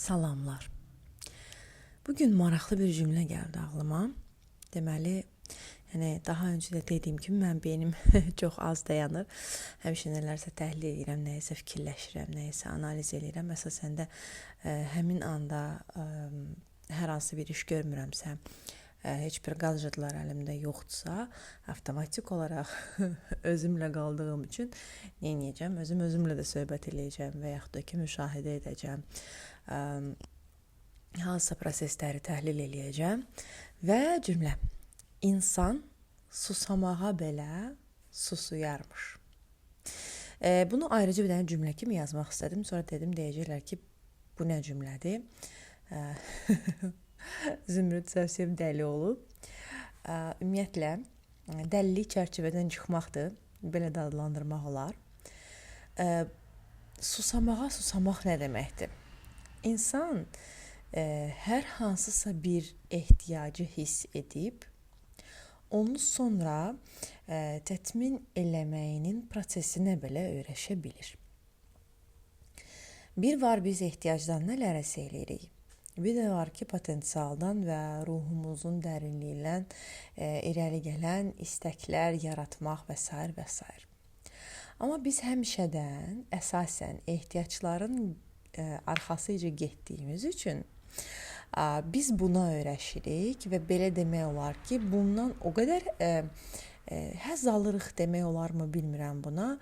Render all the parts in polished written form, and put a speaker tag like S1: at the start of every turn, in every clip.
S1: Salamlar. Bugün maraqlı bir cümlə gəldi ağlıma. Deməli, daha öncə də dediyim kimi mən beynim çox az dayanır. Həmişə nələrsə təhlil edirəm, nəyəsə fikirləşirəm, nəyəsə analiz edirəm. Əsasən də həmin anda hər hansı bir iş görmürəmsə, heç bir gadjetlər əlimdə yoxdursa, avtomatik olaraq özümlə qaldığım üçün nə edəcəm? Özümlə də söhbət edəcəm və yaxud da ki, müşahidə edəcəm. Hansısa prosesləri təhlil eləyəcəm və cümlə: İnsan susamağa belə susuyarmış. Bunu ayrıca bir dənə cümlə kimi yazmaq istədim. Sonra dedim, deyəcəklər ki, bu nə cümlədir? Zümrüd Sövsev dəli olub. Ümumiyyətlə, dəlilik çərçivədən çıxmaqdır. Belə də adlandırmaq olar. Susamaq nə deməkdir? İnsan hər hansısa bir ehtiyacı hiss edib, onu sonra tətmin eləməyinin prosesinə belə öyrəşə bilir. Bir var biz ehtiyacdan nələrə seyr edirik. Bir də var ki, potensialdan və ruhumuzun dərinliyindən irəli gələn istəklər yaratmaq və s. və s. Amma biz həmişədən əsasən ehtiyacların arxasıca getdiyimiz üçün biz buna öyrəşirik və belə demək olar ki, bundan o qədər həzz alırıq demək olarmı bilmirəm buna.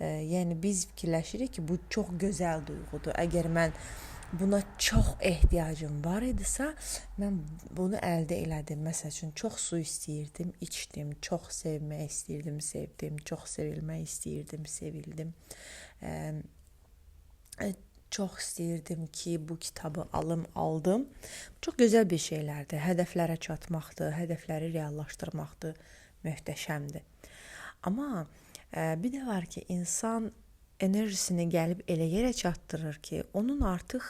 S1: Yəni biz fikirləşirik ki, bu çox gözəl duyğudur. Əgər mən buna çox ehtiyacım var idisə, mən bunu əldə elədim. Məsəl üçün, çox su istəyirdim, içdim, çox sevmək istəyirdim, sevdim, çox sevilmək istəyirdim, sevildim. Çox istəyirdim ki, bu kitabı aldım. Çox gözəl bir şeylərdir. Hədəflərə çatmaqdır, hədəfləri reallaşdırmaqdır, möhtəşəmdir. Amma bir də var ki, insan enerjisini gəlib elə yerə çatdırır ki, onun artıq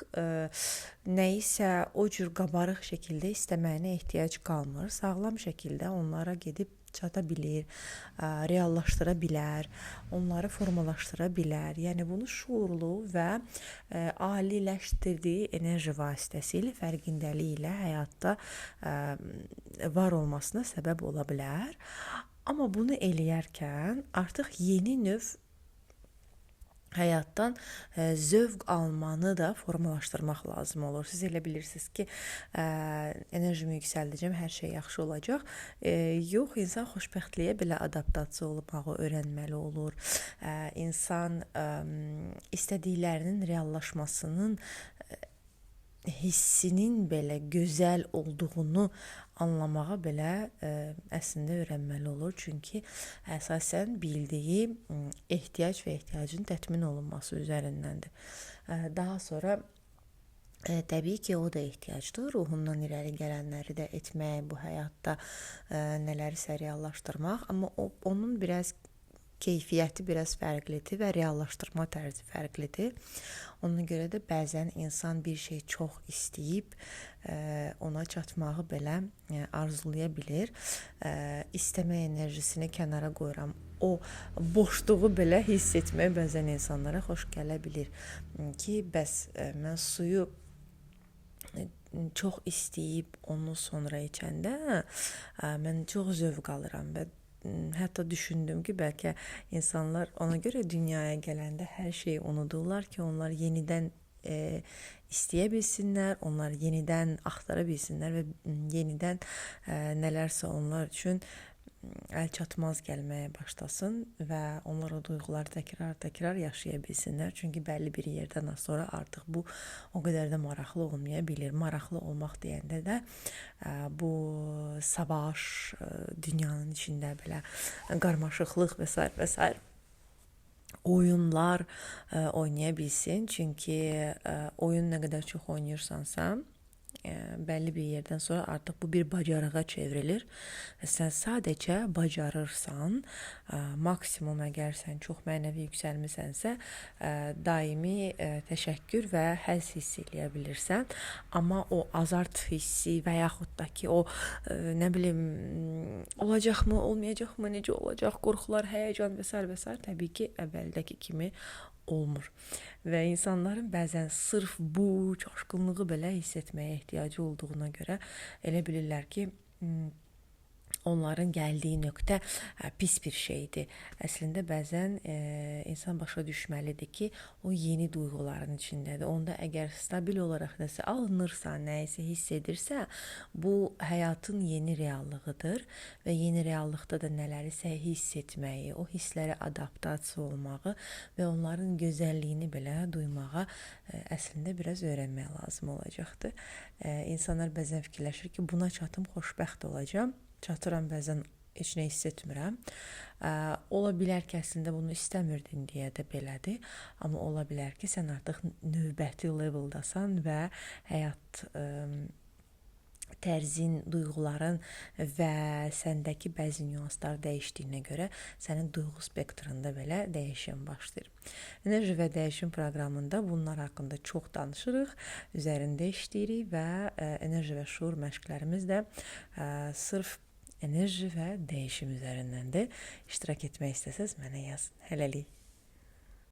S1: nəyisə o cür qabarıq şəkildə istəməyinə ehtiyac qalmır. Sağlam şəkildə onlara gedib çata bilir, reallaşdıra bilər, onları formalaşdıra bilər. Yəni bunu şuurlu və aliləşdirdiyi enerji vasitəsilə, fərqindəliyi ilə həyatda var olmasına səbəb ola bilər. Amma bunu eləyərkən artıq yeni növ həyatdan zövq almanı da formalaşdırmaq lazım olur. Siz elə bilirsiniz ki, enerjimi yüksəldəcəm, hər şey yaxşı olacaq. Yox, insan xoşbəxtliyə belə adaptasiya olmağı öyrənməli olur. İnsan istədiklərinin reallaşmasının hissinin belə gözəl olduğunu anlamağa belə əslində öyrənməli olur. Çünki əsasən bildiyi ehtiyac və ehtiyacın təmin olunması üzərindəndir. Daha sonra təbii ki, o da ehtiyacdır. Ruhundan irəli gələnləri də etmək, bu həyatda nələrsə reallaşdırmaq. Amma onun biraz keyfiyyəti biraz fərqlidir və reallaşdırma tərzi fərqlidir. Ona görə də bəzən insan bir şey çox istəyib, ona çatmağı belə arzulaya bilir. İstəmə enerjisini kənara qoyuram. O boşluğu belə hiss etmək bəzən insanlara xoş gələ bilir. Ki, bəs mən suyu çox istəyib onu sonra içəndə mən çox zövq alıram və hətta düşündüm ki, bəlkə insanlar ona görə dünyaya gələndə hər şeyi unudurlar ki, onlar yenidən istəyə bilsinlər, onlar yenidən axtara bilsinlər və yenidən nələrsə onlar üçün əlçatmaz gəlməyə başlasın və onlar o duyğuları təkrar yaşaya bilsinlər. Çünki bəlli bir yerdən sonra artıq bu o qədər də maraqlı olmaya bilir. Maraqlı olmaq deyəndə də bu savaş, dünyanın içində belə qarmaşıqlıq və s. oyunlar oynaya bilsin. Çünki oyun nə qədər çox oynayırsansa, bəlli bir yerdən sonra artıq bu bir bacarığa çevrilir və sən sadəcə bacarırsan, maksimum əgər sən çox mənəvi yüksəlmisənsə, daimi təşəkkür və həzz hiss eləyə bilirsən. Amma o azart hissi və yaxud da ki, o nə bilim, olacaqmı, olmayacaqmı, necə olacaq, qorxular, həyəcan və s. təbii ki, əvvəldəki kimi olmur. Və insanların bəzən sırf bu çaşqınlığı belə hiss etməyə ehtiyacı olduğuna görə elə bilirlər ki, onların gəldiyi nöqtə pis bir şeydir. Əslində bəzən insan başa düşməlidir ki, o yeni duyğuların içindədir. Onda əgər stabil olaraq nəsə alınırsa, nəyisə hiss edirsə, bu həyatın yeni reallığıdır və yeni reallıqda da nələrisə hiss etməyi, o hisslərə adaptasiya olmağı və onların gözəlliyini belə duymağa əslində biraz öyrənmək lazım olacaqdır. İnsanlar bəzən fikirləşir ki, buna çatım, xoşbəxt olacağam. Çatıram, bəzən heç nə hiss etmirəm. Ola bilər ki, əslində bunu istəmirdin deyə də belədir. Amma ola bilər ki, sən artıq növbəti leveldasan və həyat tərzin, duyğuların və səndəki bəzi nüanslar dəyişdiyinə görə sənin duyğu spektrində belə dəyişim başlayır. Enerji və dəyişim proqramında bunlar haqqında çox danışırıq, üzərində işləyirik və enerji və şuur məşqlərimiz də sırf enerji və dəyişim üzərindəndir. İştirak etmək istəsəz mənə yazın. Hələlik.